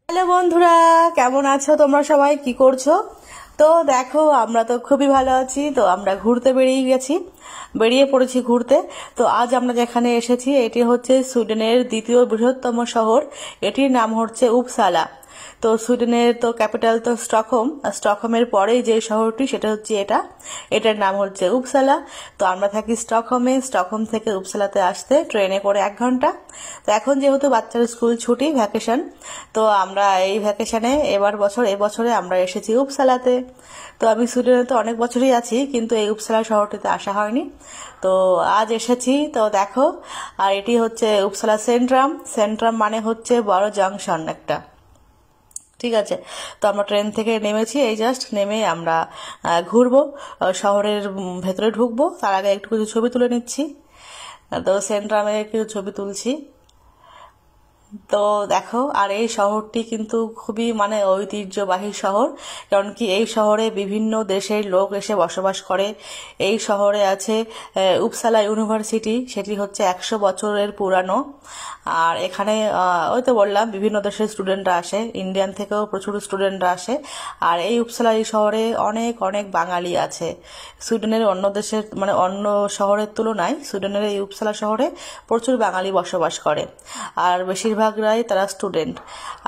Hello বন্ধুরা, কেমন আছো তোমরা? সবাই কি করছো? তো দেখো, আমরা তো খুবই ভালো আছি। তো আমরা ঘুরতে বেরিয়ে পড়েছি ঘুরতে। তো আজ আমরা যেখানে এসেছি এটি হচ্ছে সুইডেনের দ্বিতীয় বৃহত্তম শহর। এটির নাম হচ্ছে উপসালা। তো সুইডেনের তো ক্যাপিটাল তো স্টকহোম, আর স্টকহোমের পরেই যে শহরটি সেটা হচ্ছে এটার নাম হচ্ছে উপসালা। তো আমরা থাকি স্টকহোমে। স্টকহোম থেকে উপসালাতে আসতে ট্রেনে করে 1 ঘন্টা। তো এখন যেহেতু বাচ্চার স্কুল ছুটি, ভ্যাকেশন, তো আমরা এই ভ্যাকেশনে এবছরে আমরা এসেছি উপসালাতে। তো আমি সুইডেনে তো অনেক বছরই আছি, কিন্তু এই উপসালা শহরটিতে আসা হয়নি। তো আজ এসেছি। তো দেখো, আর এটি হচ্ছে উপসালা সেন্ট্রাম। সেন্ট্রাম মানে হচ্ছে বড় জাংশন একটা। ঠিক আছে। তো আমরা ট্রেন থেকে নেমেছি, এই জাস্ট নেমে আমরা ঘুরবো, শহরের ভেতরে ঢুকবো। তার আগে একটু কিছু ছবি তুলে নিচ্ছি। তো সেন্ট্রামে কিছু ছবি তুলছি। তো দেখো, আর এই শহরটি কিন্তু খুবই মানে ঐতিহ্যবাহী শহর। কারণ কি, এই শহরে বিভিন্ন দেশের লোক এসে বসবাস করে। এই শহরে আছে উপসালা ইউনিভার্সিটি, সেটি হচ্ছে 100 বছরের পুরানো। আর এখানে ওই তো বললাম, বিভিন্ন দেশের স্টুডেন্টরা আসে, ইন্ডিয়ান থেকেও প্রচুর স্টুডেন্টরা আসে। আর এই উপসালা এই শহরে অনেক অনেক বাঙালি আছে। সুইডেনের অন্য দেশের মানে অন্য শহরের তুলনায় সুইডেনের এই উপসালা শহরে প্রচুর বাঙালি বসবাস করে। আর বেশিরভাগরাই তারা স্টুডেন্ট।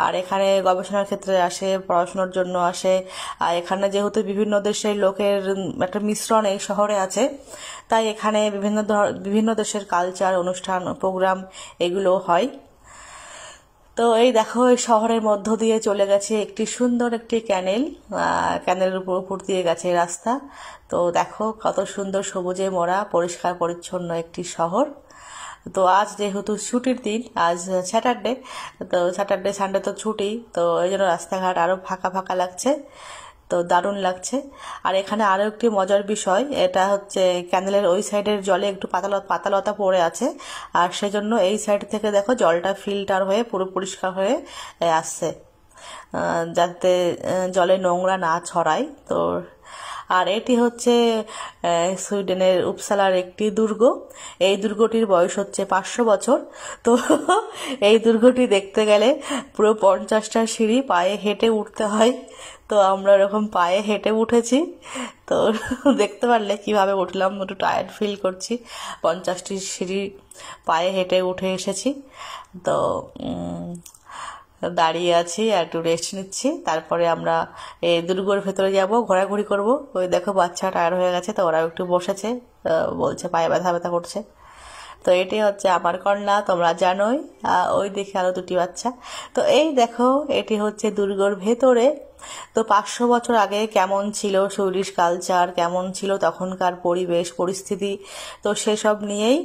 আর এখানে গবেষণার ক্ষেত্রে আসে, পড়াশোনার জন্য আসে। আর এখানে যেহেতু বিভিন্ন দেশের লোকের একটা মিশ্রণ এই শহরে আছে, তাই এখানে বিভিন্ন দেশের কালচার, অনুষ্ঠান, প্রোগ্রাম এগুলো হয়। তো এই দেখো, এই শহরের মধ্য দিয়ে চলে গেছে একটি সুন্দর একটি ক্যানেল। ক্যানেলের উপর দিয়ে গেছে রাস্তা। তো দেখো, কত সুন্দর সবুজে মোড়া, পরিষ্কার পরিচ্ছন্ন একটি শহর। তো আজ যেহেতু ছুটির দিন, আজ স্যাটারডে, তো স্যাটারডে সানডে তো ছুটি, তো এই জন্য রাস্তাঘাট আরো ফাঁকা ফাঁকা লাগছে। তো দারুণ লাগছে। আর এখানে আরো একটি মজার বিষয়, এটা হচ্ছে ক্যানেলের ওই সাইডের জলে একটু পাতালতা পড়ে আছে। আর সেজন্য এই সাইড থেকে দেখো জলটা ফিল্টার হয়ে পুরো পরিষ্কার হয়ে আসছে, যাতে জলে নোংরা না ছড়ায়। তো আর এটি হচ্ছে সুইডেনের উপসালার একটি দুর্গ। এই দুর্গটির বয়স হচ্ছে 500 বছর। তো এই দুর্গটি দেখতে গেলে পুরো 50টা সিঁড়ি পায়ে হেঁটে উঠতে হয়। তো আমরা এরকম পায়ে হেঁটে উঠেছি। তো দেখতে পারলে কিভাবে উঠলাম, একটু টায়ার্ড ফিল করছি। 50টি সিঁড়ি পায়ে হেঁটে উঠে এসেছি। তো দাঁড়িয়ে আছি আর একটু রেস্ট নিচ্ছি। তারপরে আমরা এই দুর্গর ভেতরে যাব, ঘোরাঘুরি করব। ওই দেখো, বাচ্চা টায়ার হয়ে গেছে, তো ওরা একটু বসেছে, বলছে পায়ে ব্যথা ব্যথা করছে। তো এটি হচ্ছে আমার কন্যা, তোমরা জানোই। ওই দেখে আরো 2টি বাচ্চা। তো এই দেখো, এটি হচ্ছে দুর্গর ভেতরে। তো 500 বছর আগে কেমন ছিল সুইডিশ কালচার, কেমন ছিল তখনকার পরিবেশ পরিস্থিতি, তো সেসব নিয়েই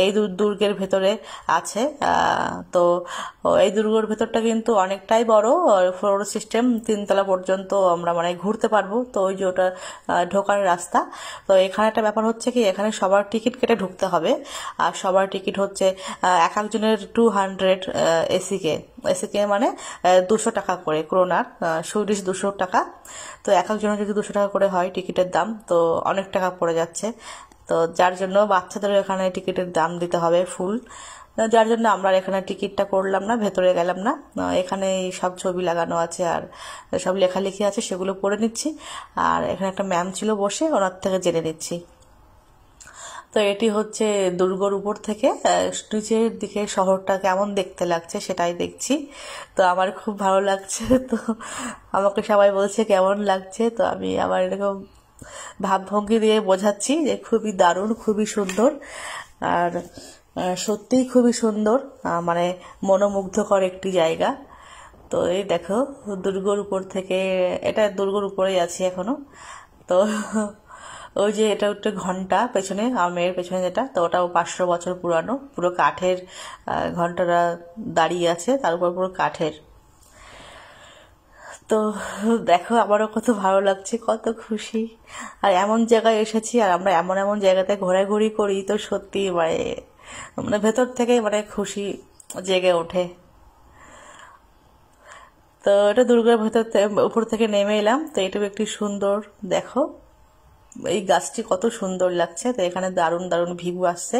এই দুর্গের ভেতরে আছে। তো এই দুর্গের ভেতরটা কিন্তু অনেকটাই বড়, ফ্লোর সিস্টেম, 3 তলা পর্যন্ত আমরা মানে ঘুরতে পারবো। তো ওই যে ওটা ঢোকার রাস্তা। তো এখানে একটা ব্যাপার হচ্ছে কি, এখানে সবার টিকিট কেটে ঢুকতে হবে। আর সবার টিকিট হচ্ছে এক একজনের 200 এসিকে মানে 200 টাকা করে ক্রোনার, সুইডিশ 200 টাকা। তো এক একজনের যদি 200 টাকা করে হয় টিকিটের দাম, তো অনেক টাকা পড়ে যাচ্ছে। তো যার জন্য বাচ্চাদের এখানে টিকিটের দাম দিতে হবে ফুল। যার জন্য আমরা এখানে টিকিটটা করলাম না, ভেতরে গেলাম না। এখানে সব ছবি লাগানো আছে আর সব লেখালেখি আছে, সেগুলো পড়ে নিচ্ছি। আর এখানে একটা ম্যাম ছিল বসে, ওনার থেকে জেনে নিচ্ছি। তো এটি হচ্ছে দুর্গর উপর থেকে নিচের দিকে শহরটা কেমন দেখতে লাগছে সেটাই দেখছি। তো আমার খুব ভালো লাগছে। তো আমাকে সবাই বলছে কেমন লাগছে, তো আমি আমার এরকম ভাবভঙ্গি দিয়ে বোঝাচ্ছি যে খুবই দারুণ, খুবই সুন্দর। আর সত্যিই খুবই সুন্দর, মানে মনোমুগ্ধকর একটি জায়গা। তো এই দেখো, দুর্গর উপর থেকে, এটা দুর্গর উপরেই আছি এখনো। তো ওই যে এটা একটা ঘন্টা পেছনে, আমার মেয়ের পেছনে যেটা, তো ওটাও 500 বছর পুরানো, পুরো কাঠের ঘন্টাটা দাঁড়িয়ে আছে, তার উপর পুরো কাঠের। তো দেখো, আমারও কত ভালো লাগছে, কত খুশি। আর এমন জায়গায় এসেছি, আর আমরা এমন এমন জায়গাতে ঘোরাঘুরি করি, তো সত্যি মানে মানে ভেতর থেকে মানে খুশি জেগে ওঠে। তো এটা দুর্গার উপর থেকে নেমে এলাম। তো এটা একটি সুন্দর, দেখো এই গাছটি কত সুন্দর লাগছে। তো এখানে দারুণ দারুণ ভিউ আসছে।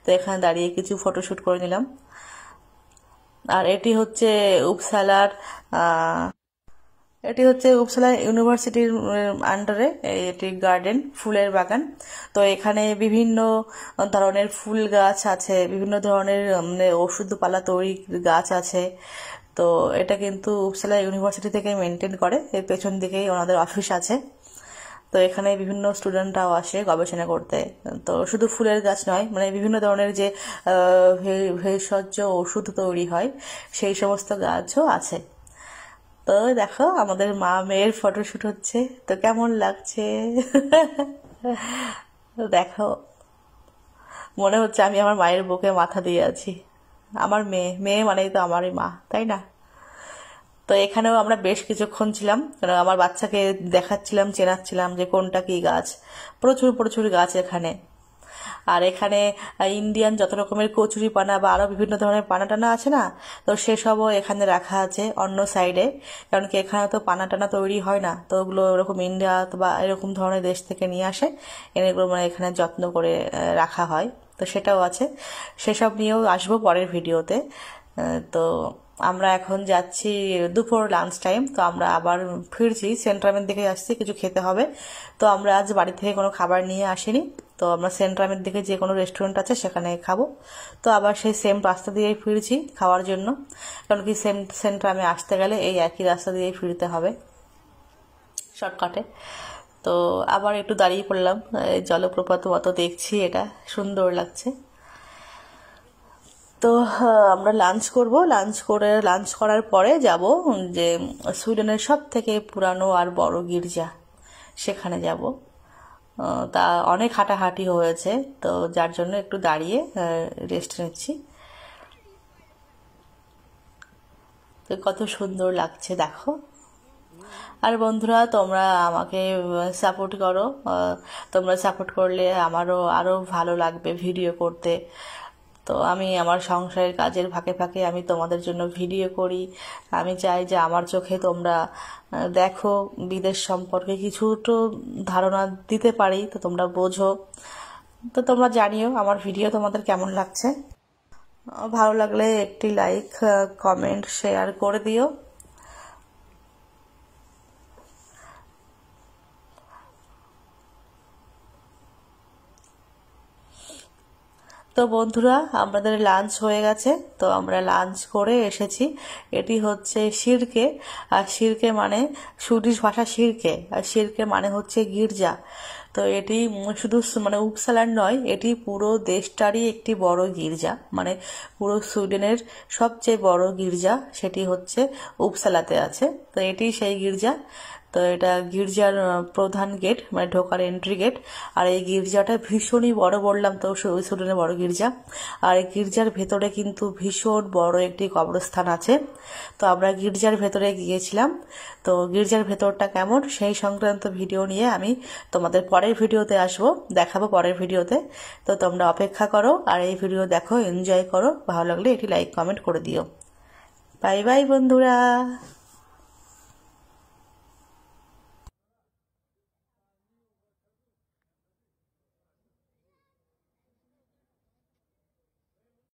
তো এখানে দাঁড়িয়ে কিছু ফটোশুট করে নিলাম। আর এটি হচ্ছে উপসালা ইউনিভার্সিটির আন্ডারে এটি গার্ডেন, ফুলের বাগান। তো এখানে বিভিন্ন ধরনের ফুল গাছ আছে, বিভিন্ন ধরনের মানে ওষুধপালা তৈরি গাছ আছে। তো এটা কিন্তু উপসালা ইউনিভার্সিটি থেকে মেনটেন করে, এর পেছন দিকেই ওনাদের অফিস আছে। তো এখানে বিভিন্ন স্টুডেন্টরাও আসে গবেষণা করতে। তো শুধু ফুলের গাছ নয়, মানে বিভিন্ন ধরনের যে ভেষজ ওষুধ তৈরি হয় সেই সমস্ত গাছও আছে। তো দেখো আমাদের মা মেয়ের ফটোশুট হচ্ছে, তো কেমন লাগছে? দেখো, মনে হচ্ছে আমি আমার মায়ের বুকে মাথা দিয়ে আছি। আমার মেয়ে মেয়ে মানেই তো আমারই মা, তাই না? তো এখানেও আমরা বেশ কিছুক্ষণ ছিলাম, কারণ আমার বাচ্চাকে দেখাচ্ছিলাম, চেনাচ্ছিলাম যে কোনটা কি গাছ। প্রচুর প্রচুর গাছ এখানে। আর এখানে ইন্ডিয়ান যত রকমের কচুরি পানা বা আরো বিভিন্ন ধরনের পানা টানা আছে না, তো সেসবও এখানে রাখা আছে অন্য সাইডে। কারণ কি এখানে তো পানা টানা তৈরি হয় না, তো ওগুলো এরকম ইন্ডিয়া বা এরকম ধরনের দেশ থেকে নিয়ে আসে, এনে এগুলো মানে এখানে যত্ন করে রাখা হয়। তো সেটাও আছে, সেসব নিয়েও আসবো পরের ভিডিওতে। তো আমরা এখন যাচ্ছি দুপুর লাঞ্চ টাইম, তো আমরা আবার ফিরছি, সেন্ট্রামের দিকে আসছি, কিছু খেতে হবে। তো আমরা আজ বাড়ি থেকে কোনো খাবার নিয়ে আসিনি, তো আমরা সেন্ট্রামের দিকে যে কোনো রেস্টুরেন্ট আছে সেখানে খাবো। তো আবার সেই সেম রাস্তা দিয়েই ফিরছি খাওয়ার জন্য, কারণ কি সেন্ট্রামে আসতে গেলে এই একই রাস্তা দিয়েই ফিরতে হবে শর্টকাটে। তো আবার একটু দাঁড়িয়ে পড়লাম, জলপ্রপাত মতো দেখছি, এটা সুন্দর লাগছে। তো আমরা লাঞ্চ করার পরে যাব যে সুইডেনের সব থেকে পুরানো আর বড় গির্জা, সেখানে যাব। তা অনেক হাঁটাহাঁটি হয়েছে, তো যার জন্য একটু দাঁড়িয়ে রেস্ট নিচ্ছি। তো কত সুন্দর লাগছে দেখো। আর বন্ধুরা, তোমরা আমাকে সাপোর্ট করো, তোমরা সাপোর্ট করলে আমারও আরো ভালো লাগবে ভিডিও করতে। তো আমি আমার সংসারের কাজের ফাঁকে ফাঁকে আমি তোমাদের জন্য ভিডিও করি। আমি চাই যে আমার চোখে তোমরা দেখো, বিদেশ সম্পর্কে কিছু তো ধারণা দিতে পারি, তো তোমরা বোঝো। তো তোমরা জানিও আমার ভিডিও তোমাদের কেমন লাগছে। ভালো লাগলে একটি লাইক, কমেন্ট, শেয়ার করে দিও। তো বন্ধুরা, আমাদের লাঞ্চ হয়ে গেছে, তো আমরা লাঞ্চ করে এসেছি। এটি হচ্ছে শিরকে, আর শিরকে মানে সুইডিশ ভাষা শিরকে, আর শিরকে মানে হচ্ছে গির্জা। তো এটি শুধু মানে উপসালার নয়, এটি পুরো দেশটারই একটি বড় গির্জা, মানে পুরো সুইডেনের সবচেয়ে বড় গির্জা সেটি হচ্ছে উপসালাতে আছে। তো এটি সেই গির্জা। তো এটা গির্জার প্রধান গেট, মানে ঢোকার এন্ট্রি গেট। আর এই গির্জাটা ভীষণই বড়, বললাম তো সুইডেনের বড় গির্জা। আর এই গির্জার ভেতরে কিন্তু ভীষণ বড় একটি কবরস্থান আছে। তো আমরা গির্জার ভেতরে গিয়েছিলাম। তো গির্জার ভেতরটা কেমন সেই সংক্রান্ত ভিডিও নিয়ে আমি তোমাদের পরের ভিডিওতে দেখাবো পরের ভিডিওতে। তো তোমরা অপেক্ষা করো আর এই ভিডিও দেখো, এনজয় করো। ভালো লাগলে এটি লাইক কমেন্ট করে দিও। বাই বাই বন্ধুরা।